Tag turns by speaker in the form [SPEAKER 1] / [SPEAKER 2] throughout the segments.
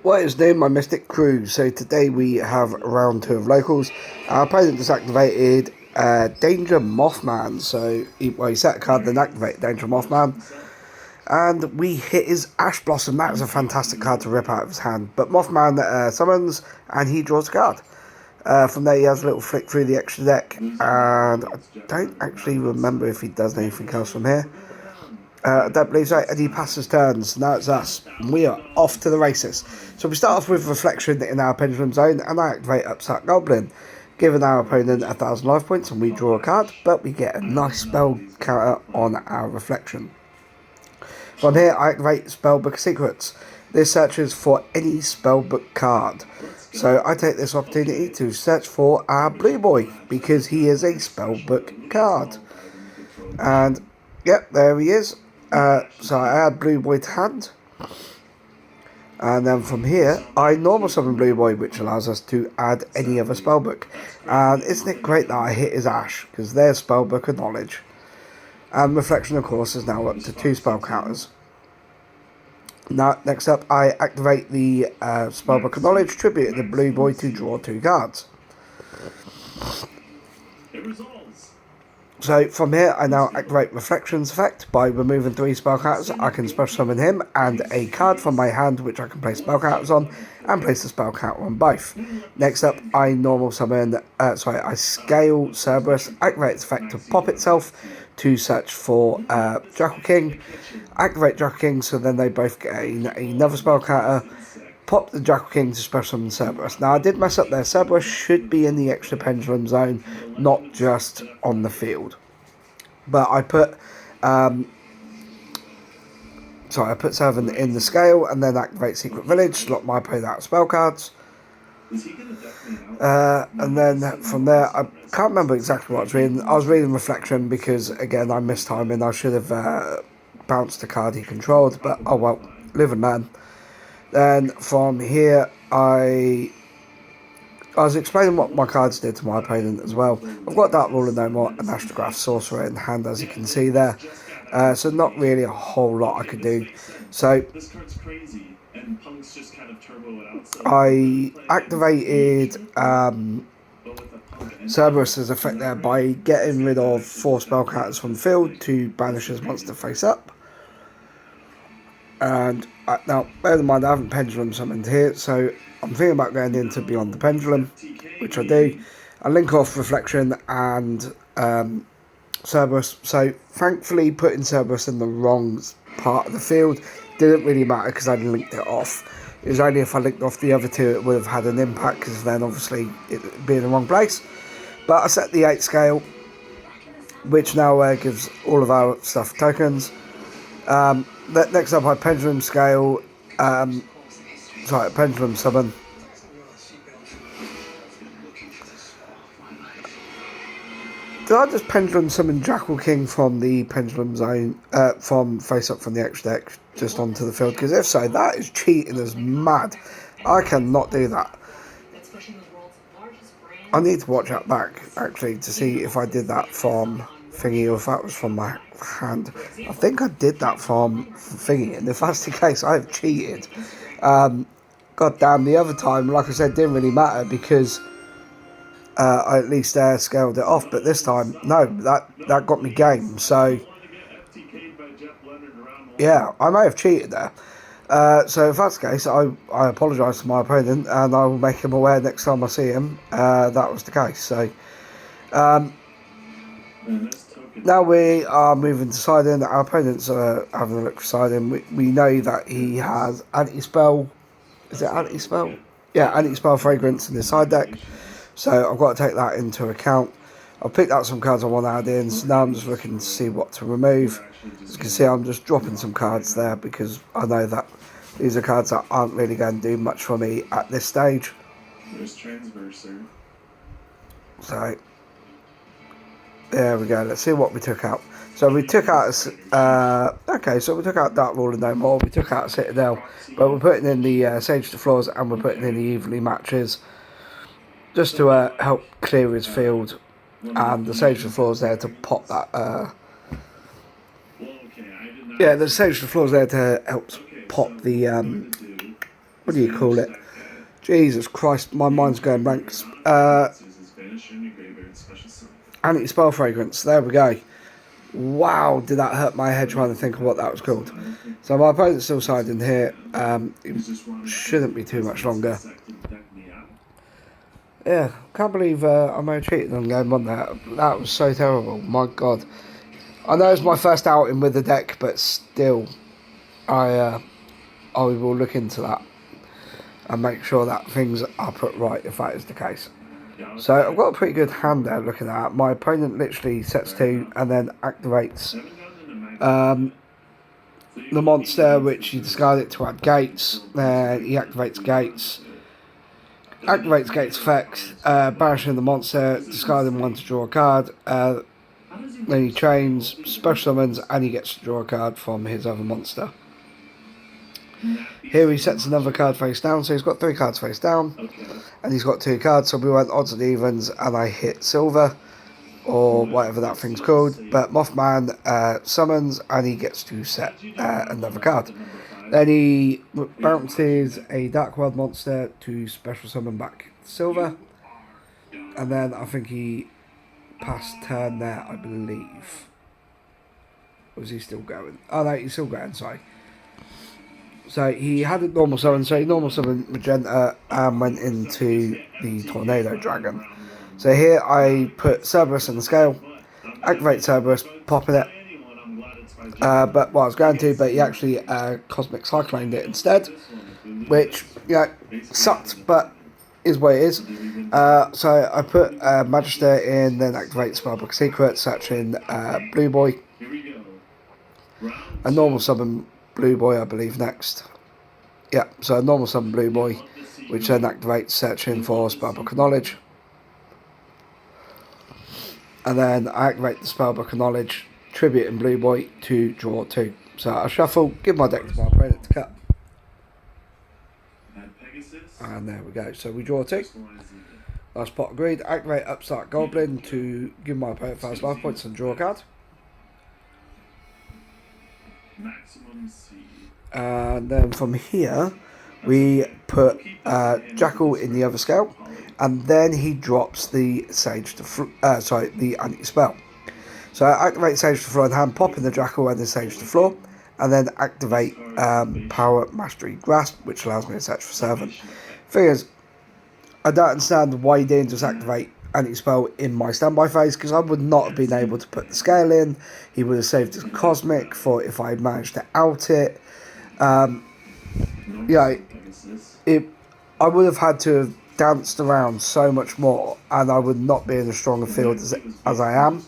[SPEAKER 1] What is new, my Mystic crew? So today we have round 2 of locals. Our opponent just activated Danger Mothman. So he set a card, then activate Danger Mothman. And we hit his Ash Blossom. That is a fantastic card to rip out of his hand. But Mothman summons and he draws a card. From there he has a little flick through the extra deck. And I don't actually remember if he does anything else from here. I don't believe so, and he passes turns. Now it's us. We are off to the races. So we start off with Reflection in our Pendulum Zone, and I activate Upstart Goblin, giving our opponent 1,000 life points, and we draw a card, but we get a nice spell counter on our Reflection. From here, I activate Spellbook Secrets. This searches for any Spellbook card. So I take this opportunity to search for our Blue Boy, because he is a Spellbook card. And, yep, there he is. So I add Blue Boy to hand, and then from here I normal summon Blue Boy, which allows us to add any other spellbook. And isn't it great that I hit his Ash, because there's Spellbook of Knowledge. And Reflection, of course, is now up to 2 spell counters. Now, next up, I activate the Spellbook of Knowledge, tributing the Blue Boy to draw 2 cards. So from here, I now activate Reflection's effect by removing 3 spell counters. I can special summon him and a card from my hand, which I can place spell counters on, and place the spell counter on both. Next up, I normal summon, I scale Cerberus, activate its effect to pop itself to search for Jackal King. Activate Jackal King, so then they both gain another spell counter. Pop the Jackal King to special summon Cerberus. Now I did mess up there. Cerberus should be in the extra Pendulum Zone, not just on the field. But I put I put 7 in the scale, and then activate Secret Village, lock my opponent out of spell cards. And then from there, I can't remember exactly what I was reading. I was reading Reflection because, again, I missed timing. I should have bounced the card he controlled, but oh well, live and learn. Then from here, I was explaining what my cards did to my opponent as well. I've got Dark Ruler No More and Astrograph Sorcerer in hand, as you can see there. So not really a whole lot I could do. So I activated Cerberus's effect there by getting rid of 4 spell counters from the field to banish his monster face up. And now, bear in mind, I haven't Pendulum summoned here, so I'm thinking about going into Beyond the Pendulum, which I do. I link off Reflection and Cerberus. So, thankfully, putting Cerberus in the wrong part of the field didn't really matter because I linked it off. It was only if I linked off the other 2 it would have had an impact, because then obviously it would be in the wrong place. But I set the 8 scale, which now gives all of our stuff tokens. Next up, I Pendulum Scale, Pendulum Summon. Did I just Pendulum Summon Jackal King from the Pendulum Zone, from face up from the extra deck, just onto the field? Because if so, that is cheating as mad. I cannot do that. I need to watch that back, actually, to see if I did that from thingy or if that was from my hand. I think I did that from thingy, and if that's the case, I have cheated. God damn, the other time, like I said, didn't really matter because I at least scaled it off, but this time, no, that got me game. So yeah, I may have cheated there. So if that's the case, I apologise to my opponent, and I will make him aware next time I see him that was the case. So now we are moving to Sidon. Our opponents are having a look for Sidon. We know that he has anti-spell. Is it anti-spell? Yeah, anti-spell fragrance in his side deck. So I've got to take that into account. I've picked out some cards I want to add in. So now I'm just looking to see what to remove. As you can see, I'm just dropping some cards there because I know that these are cards that aren't really going to do much for me at this stage. So there we go. Let's see what we took out. So we took out we took out Dark Ruler No More. We took out Citadel, but we're putting in the Sage to Floors, and we're putting in the Evenly Matches just to help clear his field. And the Sage to Floors there to pop that. The Sage to Floors there to help pop the what do you call it? Jesus Christ, my mind's going blank. Anti-spell fragrance, there we go. Wow, did that hurt my head trying to think of what that was called. So my opponent's still siding here. It shouldn't be too much longer. Yeah, can't believe I may have cheated on game one there. That was so terrible, my god. I know it's my first outing with the deck, but still, I will look into that and make sure that things are put right if that is the case. So I've got a pretty good hand there looking at. My opponent literally sets 2 and then activates the monster, which he discard it to add gates. Then he activates gates. Activates gates effects, banishing the monster, discarding 1 to draw a card. Then he trains, special summons, and he gets to draw a card from his other monster. Here he sets another card face down, so he's got 3 cards face down, and he's got 2 cards, so we went odds and evens, and I hit silver, or whatever that thing's called, but Mothman summons, and he gets to set another card. Then he bounces a Dark World monster to special summon back silver, and then I think he passed turn there, I believe. Or is he still going? Oh no, he's still going, sorry. So he had a normal summon, so he normal summoned Magenta and went into the Tornado Dragon. So here I put Cerberus in the scale, activate Cerberus, popping it. But I was going to, but he actually Cosmic Cycloned it instead, which, you know, sucked, but is what it is. So I put Magister in, then activate Spellbook Secret, searching Blue Boy. A normal summon Blue Boy, I believe, next. Yeah, so a normal summon Blue Boy, which then activates searching for Spellbook of Knowledge. And then I activate the Spellbook of Knowledge, tribute in Blue Boy to draw 2. So I shuffle, give my deck to my opponent to cut. And there we go. So we draw 2. Last pot agreed. Activate Upstart Goblin to give my opponent 1st life points and draw a card. And then from here, we put Jackal in the other scale, and then he drops the Sage to the anti-spell. So I activate Sage to floor in hand, pop in the Jackal and the Sage to floor, and then activate Power Mastery Grasp, which allows me to search for Servant. Thing is, I don't understand why he didn't just activate anti-spell in my standby phase, because I would not have been able to put the scale in. He would have saved his Cosmic for if I managed to out it. Yeah, I would have had to have danced around so much more, and I would not be in a stronger field as I am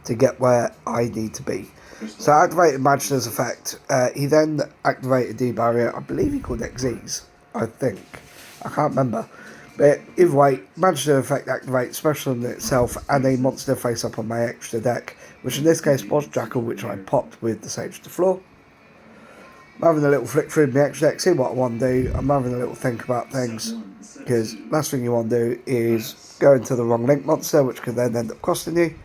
[SPEAKER 1] to get where I need to be. So I activated Magister's effect. He then activated D-Barrier. I believe he called Xyz, I think. I can't remember. But either way, Magister effect activates special in itself and a monster face up on my extra deck, which in this case was Jackal, which I popped with the Sage to floor. I'm having a little flick through my extra deck, see what I want to do. I'm having a little think about things, because last thing you want to do is go into the wrong link monster, which could then end up costing you.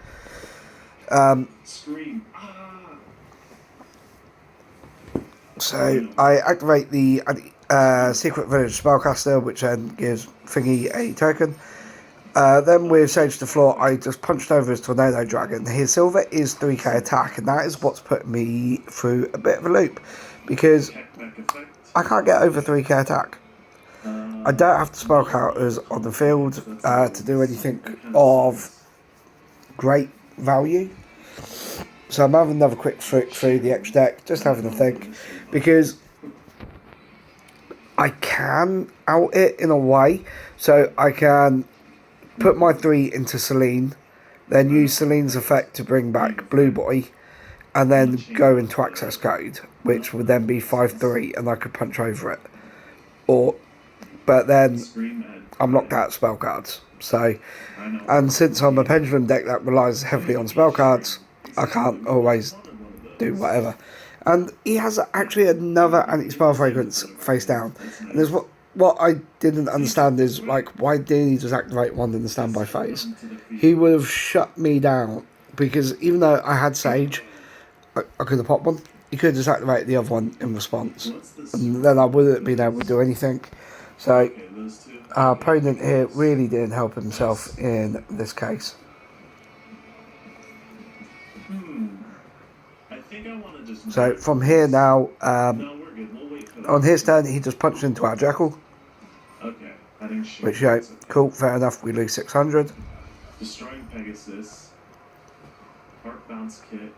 [SPEAKER 1] So I activate the Secret Village Spellcaster, which then gives Thingy a token. Then with Sage to floor, I just punched over his Tornado Dragon. His silver is 3k attack, and that is what's put me through a bit of a loop, because I can't get over 3k attack. I don't have the spell counters on the field to do anything of great value. So I'm having another quick flick through the extra deck, just having a think, because I can out it in a way. So I can put my 3 into Selene, then use Selene's effect to bring back Blue Boy, and then go into access code, which would then be 5/3, and I could punch over it. But then I'm locked out of spell cards. So, and since I'm a pendulum deck that relies heavily on spell cards, I can't always do whatever. And he has actually another anti-spell fragrance face down. And there's what I didn't understand is, like, why did he just activate one in the standby phase? He would have shut me down, because even though I had Sage, I could have popped one. he could just activate the other one in response, and then I wouldn't have been able to do anything. So our opponent here really didn't help himself in this case. So from here now, on his turn, he just punched into our Jackal. Which, yeah, cool, fair enough, we lose 600.
[SPEAKER 2] Destroying Pegasus. Heart Bounce Kit.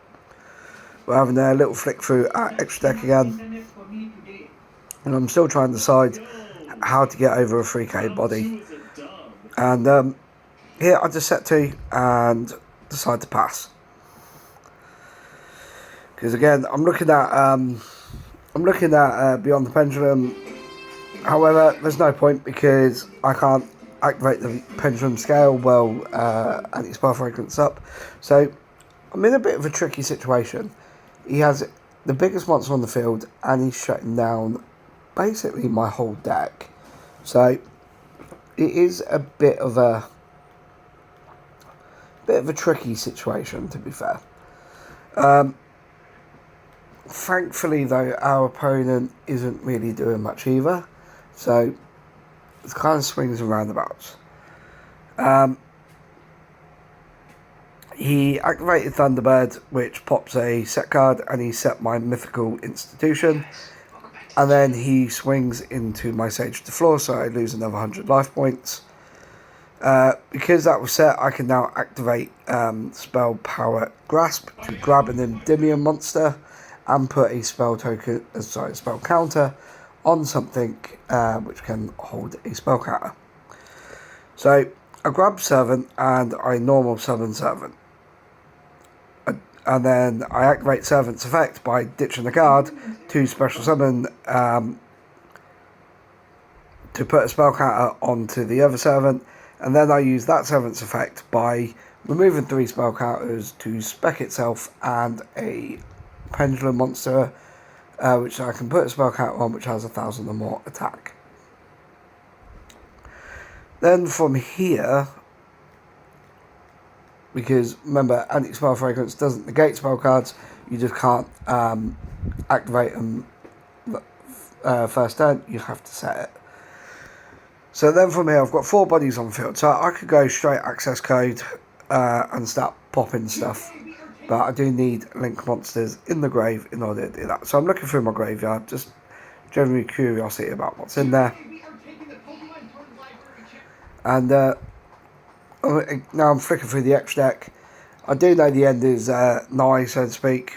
[SPEAKER 1] We're having a little flick through our extra deck again. And I'm still trying to decide how to get over a 3k body. And here I just set 2 and decide to pass. Because again, I'm looking at Beyond the Pendulum. However, there's no point because I can't activate the pendulum scale while anti-spell fragrance up. So I'm in a bit of a tricky situation. He has the biggest monster on the field and he's shutting down basically my whole deck. So it is a bit of a tricky situation, to be fair. Thankfully though, our opponent isn't really doing much either. So it's kind of swings and roundabouts. He activated Thunderbird, which pops a set card, and he set my Mythical Institution. And then he swings into my Sage to the floor, so I lose another 100 life points. Because that was set, I can now activate Spell Power Grasp to grab an Endymion monster and put a spell counter on something which can hold a spell counter. So I grab Servant and I normal summon Servant. And then I activate Servant's effect by ditching the card to special summon to put a spell counter onto the other Servant. And then I use that Servant's effect by removing 3 spell counters to spec itself and a Pendulum monster, which I can put a spell counter on, which has 1,000 or more attack. Then from here, because remember, anti-spell fragrance doesn't negate spell cards, you just can't activate them first turn, you have to set it. So then from here, I've got 4 bodies on field, so I could go straight access code and start popping stuff. But I do need link monsters in the grave in order to do that. So I'm looking through my graveyard, just generally curiosity about what's in there. And now I'm flicking through the extra deck. I do know the end is nigh, so to speak.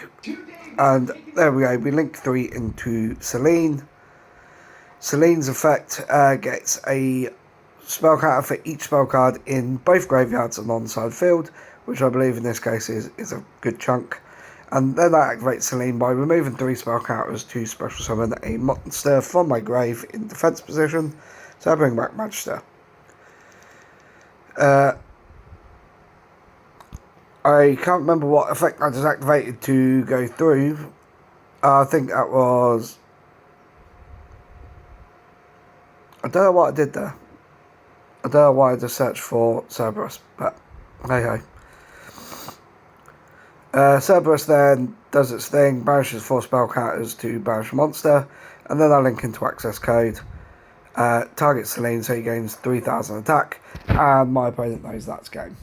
[SPEAKER 1] And there we go, we link 3 into Selene. Selene's effect gets a spell counter for each spell card in both graveyards and on-side field, which I believe in this case is a good chunk. And then I activate Selene by removing 3 spell counters to special summon a monster from my grave in defense position. So I bring back Magister. I can't remember what effect I just activated to go through. I think that was... I don't know what I did there. I don't know why I just searched for Cerberus, but hey ho. Cerberus then does its thing, banishes 4 spell counters to banish a monster, and then I link into access code. Targets Selene, so he gains 3,000 attack, and my opponent knows that's game.